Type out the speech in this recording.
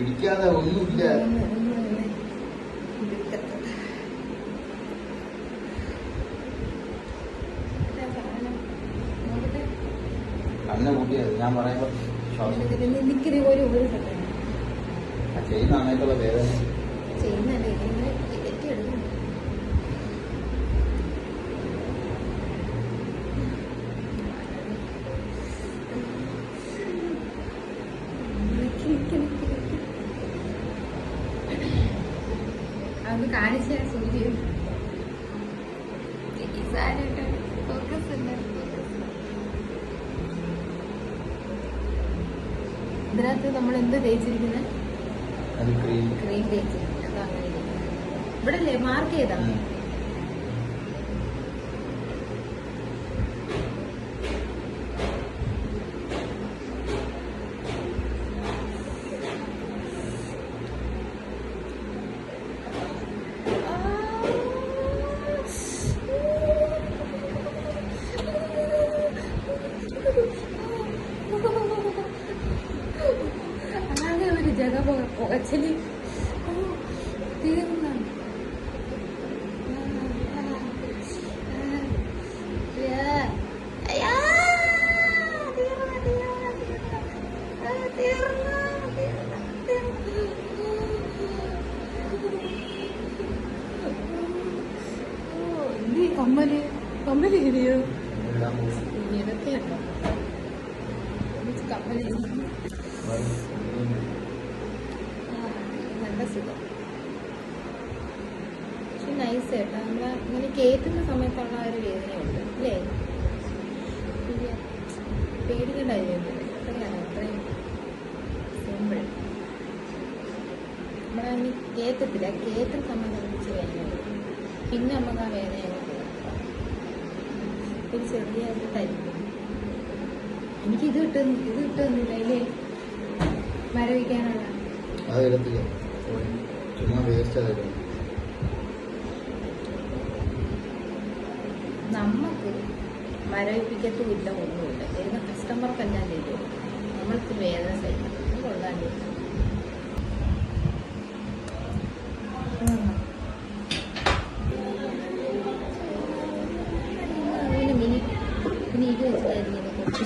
പിടിക്കാതെ ഒന്നുമില്ല. കണ്ണ് കൂട്ടിയത് ഞാൻ പറയുമ്പോ ചെയ്യുന്നതാണേക്കുള്ള വേദന അത് കാണിച്ച സൂചിയും ഇതിനകത്ത് നമ്മൾ എന്ത് തേച്ചിരിക്കുന്നത്? ക്രീം തേച്ചിരിക്കുന്നത്. അത് അങ്ങനെ ഇവിടെ അല്ലേ മാർക്ക് ചെയ്താ? പുകച്ചല് തീർന്ന കമ്മല് കമ്മല് ശരിയോ? ഇതൊക്കെ കമ്മല് നല്ല സുഖം. പക്ഷെ നൈസ് കേട്ടോ. നമ്മളെ ഇങ്ങനെ കേറ്റുന്ന സമയത്തുള്ള ഒരു വേദനയുണ്ട് അല്ലേ? പേടിക്കേണ്ട കാര്യമൊന്നുമില്ല. അത്രയാണ് അത്രയും സിമ്പിൾ. നമ്മളങ്ങനെ കേറ്റത്തില്ല. കേറ്റുന്ന സമയം നമുക്ക് വേദനയുണ്ട്. പിന്നെ നമുക്ക് ആ വേദന ഒരു ചെറിയൊരു തരിക്കും. എനിക്ക് ഇത് കിട്ടുന്നില്ല ഇല്ലേ മരവിക്കാനുള്ള. നമുക്ക് മരവിപ്പിക്കത്തുമില്ല ഒന്നുമില്ല. വരുന്ന കസ്റ്റമർക്കെല്ലാം ചെയ്തു നമ്മൾക്ക് വേദന സഹിക്കും. കൊള്ളാണ്ട് പിന്നെ ഇത് വെച്ചിട്ടായിരിക്കും കുറച്ച്